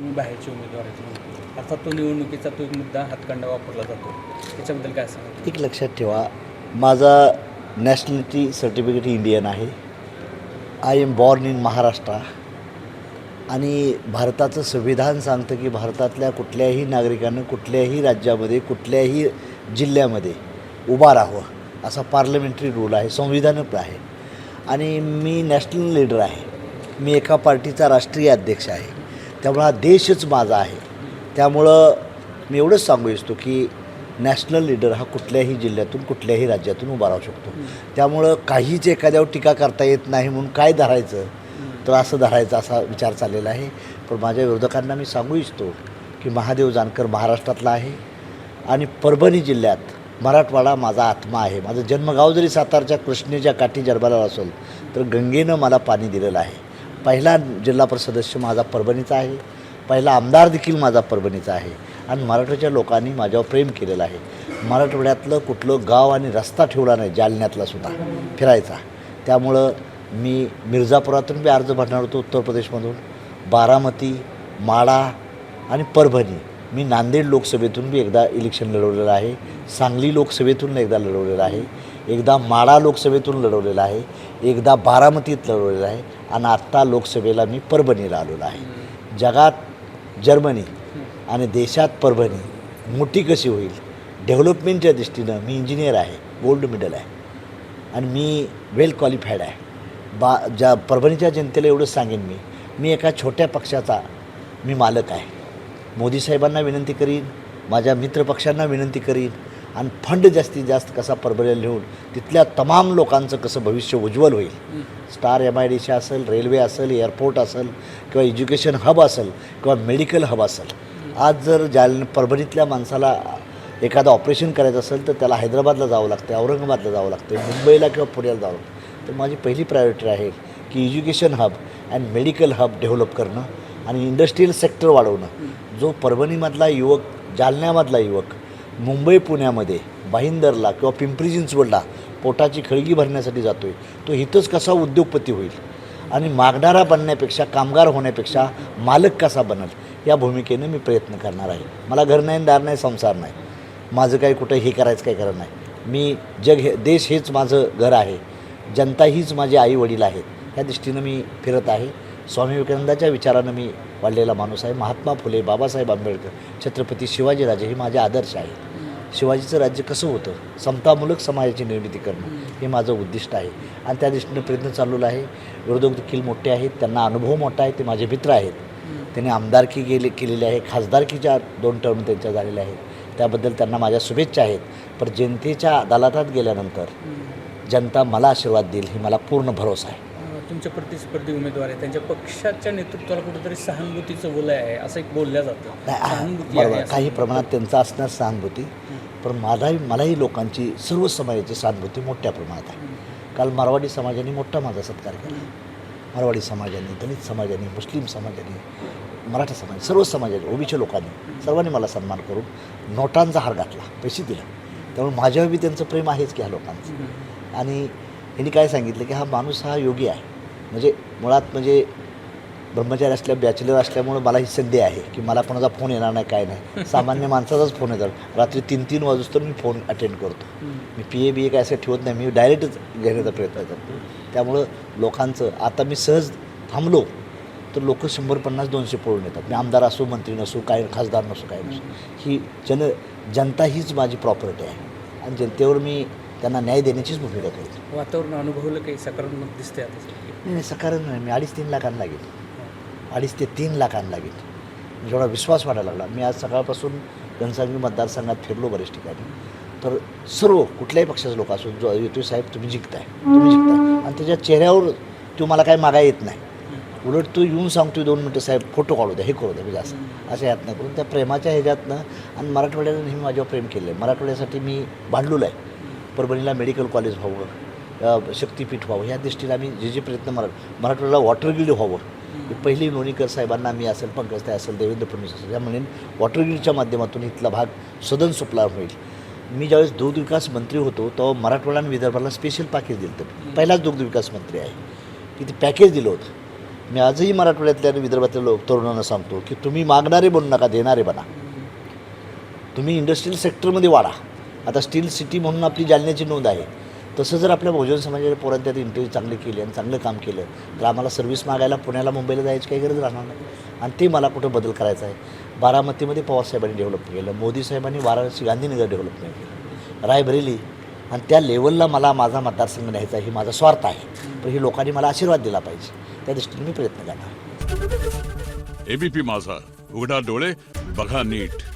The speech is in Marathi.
तुम्ही बाहेरचे उमेदवार आहेत, अर्थात तो निवडणुकीचा तो एक मुद्दा हातखंडा वापरला जातो, त्याच्याबद्दल काय सांगा? एक लक्षात ठेवा, माझा नॅशनॅलिटी सर्टिफिकेट इंडियन आहे. I am born in Maharashtra. आणि भारताचं संविधान सांगतं की भारतातल्या कुठल्याही नागरिकानं कुठल्याही राज्यामध्ये कुठल्याही जिल्ह्यामध्ये उभा राहावं, असा पार्लमेंटरी रूल आहे, संविधानच आहे. आणि मी नॅशनल लीडर आहे, मी एका पार्टीचा राष्ट्रीय अध्यक्ष आहे, त्यामुळं हा देशच माझा आहे. त्यामुळं मी एवढंच सांगू इच्छितो की नॅशनल लीडर हा कुठल्याही जिल्ह्यातून कुठल्याही राज्यातून उभा राहू शकतो. त्यामुळं काहीच एखाद्यावर टीका करता येत नाही म्हणून काय धरायचं, तर असं धरायचा असा विचार चाललेला आहे. पण माझ्या विरोधकांना मी सांगू इच्छितो की महादेव जानकर महाराष्ट्रातला आहे आणि परभणी जिल्ह्यात मराठवाडा माझा आत्मा आहे. माझं जन्मगाव जरी सातारच्या कृष्णेच्या काठी जन्माला असेल तर गंगेनं मला पाणी दिलेलं आहे. पहिला जिल्हा परिषद सदस्य माझा परभणीचा आहे, पहिला आमदार देखील माझा परभणीचा आहे आणि मराठवाड्याच्या लोकांनी माझ्यावर प्रेम केलेलं आहे. मराठवाड्यातलं कुठलं गाव आणि रस्ता ठेवला नाही, जालन्यातला सुद्धा फिरायचा. त्यामुळं मी मिर्झापुरातून बी अर्ज भरणार होतो, उत्तर प्रदेशमधून बारामती, माढा आणि परभणी. मी नांदेड लोकसभेतून बी एकदा इलेक्शन लढवलेलं आहे, सांगली लोकसभेतून एकदा लढवलेलं आहे, एकदा माढा लोकसभेतून लढवलेलं आहे, एकदा बारामतीत लढवलेलं आहे आणि आत्ता लोकसभेला मी परभणीला आलेलो आहे. जगात जर्मनी आणि देशात परभणी मोठी कशी होईल डेव्हलपमेंटच्या दृष्टीनं मी इंजिनियर आहे, गोल्ड मेडल आहे आणि मी वेल क्वालिफाईड आहे. परभणीच्या जनतेला एवढंच सांगेन मी एका छोट्या पक्षाचा मी मालक आहे. मोदी साहेबांना विनंती करीन, माझ्या मित्रपक्षांना विनंती करीन आणि फंड जास्तीत जास्त कसा परभणीला नेऊन तिथल्या तमाम लोकांचं कसं भविष्य उज्ज्वल होईल. स्टार MIDC असेल, रेल्वे असेल, एअरपोर्ट असेल किंवा एज्युकेशन हब असेल किंवा मेडिकल हब असेल. आज जर परभणीतल्या माणसाला एखादं ऑपरेशन करायचं असेल तर त्याला हैदराबादला जावं लागतं, औरंगाबादला जावं लागतं, मुंबईला किंवा पुण्याला जावं लागतं. तर माझी पहिली प्रायोरिटी आहे की education hub and medical hub develop करणं आणि इंडस्ट्रीयल सेक्टर वाढवणं. जो परभणीमधला युवक, जालन्यामधला युवक मुंबई पुण्यामध्ये भाईंदरला किंवा पिंपरी चिंचवडला पोटाची खळगी भरण्यासाठी जातो आहे, तो इथंच कसा उद्योगपती होईल आणि मागणारा बनण्यापेक्षा, कामगार होण्यापेक्षा मालक कसा बनल, या भूमिकेनं मी प्रयत्न करणार आहे. मला घर नाही, दार नाही, संसार नाही, माझं काही कुठं हे करायचं काही करत नाही. मी देश हेच माझं घर आहे, जनता हीच माझे आई वडील आहेत, ह्या दृष्टीनं मी फिरत आहे. स्वामी विवेकानंदाच्या विचारानं मी वाढलेला माणूस आहे. महात्मा फुले, बाबासाहेब आंबेडकर, छत्रपती शिवाजीराजे हे माझे आदर्श आहेत. शिवाजीचं राज्य कसं होतं, समतामूलक समाजाची निर्मिती करणं हे माझं उद्दिष्ट आहे आणि त्या दृष्टीनं प्रयत्न चाललेला आहे. विरोधक देखील मोठे आहेत, त्यांना अनुभव मोठा आहे, ते माझे मित्र आहेत. त्यांनी आमदारकी केलेली आहे, खासदारकीच्या 2 टर्म त्यांच्या झालेल्या आहेत, त्याबद्दल त्यांना माझ्या शुभेच्छा आहेत. पण जनतेच्या अदालतात गेल्यानंतर जनता मला आशीर्वाद देईल ही मला पूर्ण भरोसा आहे. तुमचे प्रतिस्पर्धी उमेदवार आहेत, त्यांच्या पक्षाच्या नेतृत्वाला कुठेतरी सहानुभूतीचं वलय आहे असं एक बोललं जातं. बरोबर, काही प्रमाणात त्यांचं असणार सहानुभूती, पण मलाही लोकांची, सर्व समाजाची सहानुभूती मोठ्या प्रमाणात आहे. काल मारवाडी समाजाने मोठा माझा सत्कार केला. मारवाडी समाजाने, दलित समाजाने, मुस्लिम समाजाने, मराठा समाज, सर्व समाजाने, ओबीसी लोकांनी, सर्वांनी मला सन्मान करून नोटांचा हार घातला, पैसे दिला. त्यामुळे माझ्यावर बी त्यांचं प्रेम आहेच की ह्या लोकांचं. आणि यांनी काय सांगितलं की हा माणूस हा योगी आहे, म्हणजे मुळात म्हणजे ब्रह्मचारी बॅचलर असल्यामुळं मला ही संधी आहे की मला कोणाचा फोन येणार नाही, काय नाही, सामान्य माणसाचाच फोन येतात. रात्री 3-3 वाजता मी फोन अटेंड करतो. मी PA काय असं ठेवत नाही, मी डायरेक्टच घेण्याचा प्रयत्न करतो. त्यामुळं लोकांचं, आता मी सहज थांबलो तर लोक 150-200 पळून येतात. मी आमदार असो, मंत्री नसो, काय खासदार नसो, काय नसो, ही जनता हीच माझी प्रॉपर्टी आहे आणि जनतेवर मी त्यांना न्याय देण्याचीच भूमिका करतो. वातावरण अनुभवलं काही सकारात्मक दिसते आता? नाही, सकारात्मक नाही. मी 2.5-3 लाखांना लागेल, 2.5 ते 3 लाखांना लागेल, जेवढा विश्वास वाढायला लागला. मी आज सकाळपासून घनसावंगी मतदारसंघात फिरलो बरेच ठिकाणी, तर सर्व कुठल्याही पक्षाचे लोक असो, जो येतो साहेब तुम्ही जिंकताय, तुम्ही जिंकताय, आणि त्याच्या चेहऱ्यावर तो मला काय मागा येत नाही. उलट तो येऊन सांगतो 2 मिनटं साहेब फोटो काढू द्या, हे करू द्या, म्हणजे असं यातनं करून त्या प्रेमाच्या ह्याच्यातनं. आणि मराठवाड्यानं नेहमी माझ्यावर प्रेम केलं आहे. मराठवाड्यासाठी मी भांडलेलो आहे. परभणीला मेडिकल कॉलेज व्हावं, शक्तीपीठ व्हावं, ह्या दृष्टीला आम्ही जे प्रयत्न मराठवाड्याला वॉटर ग्रीड व्हावं. पहिली लोणीकर साहेबांना मी असेल, पंकजताई असेल, देवेंद्र फडणवीस असेल, या म्हणून वॉटर ग्रीडच्या माध्यमातून इथला भाग सदन सुपला होईल. मी ज्यावेळेस दुग्ध विकास मंत्री होतो तेव्हा मराठवाडा आणि विदर्भाला स्पेशल पॅकेज दिलं होतं. पहिलाच दुग्ध विकास मंत्री आहे की ते पॅकेज दिलं होतं मी आजही मराठवाड्यातल्या आणि विदर्भातल्या तरुणांना सांगतो की तुम्ही मागणारे बनू नका, देणारे बना. तुम्ही इंडस्ट्रियल सेक्टरमध्ये वाढा. आता स्टील सिटी म्हणून आपली जालन्याची नोंद आहे. तसं जर आपल्या बहुजन समाजाच्या पोरांनी त्यात इंटरव्ह्यू चांगले केले आणि चांगलं काम केलं तर आम्हाला सर्व्हिस मागायला पुण्याला मुंबईला जायची काही गरज राहणार नाही. आणि ते मला कुठं बदल करायचा आहे. बारामतीमध्ये पवारसाहेबांनी डेव्हलप केलं, मोदी साहेबांनी वाराणसी गांधीनगर डेव्हलपमेंट केलं, रायबरेली, आणि त्या लेवलला मला माझा मतदारसंघ न्यायचा ही माझा स्वार्थ आहे. पण ही लोकांनी मला आशीर्वाद दिला पाहिजे, त्या दृष्टीने मी प्रयत्न करणार. एबीपी माझा, उघडा डोळे बघा नीट.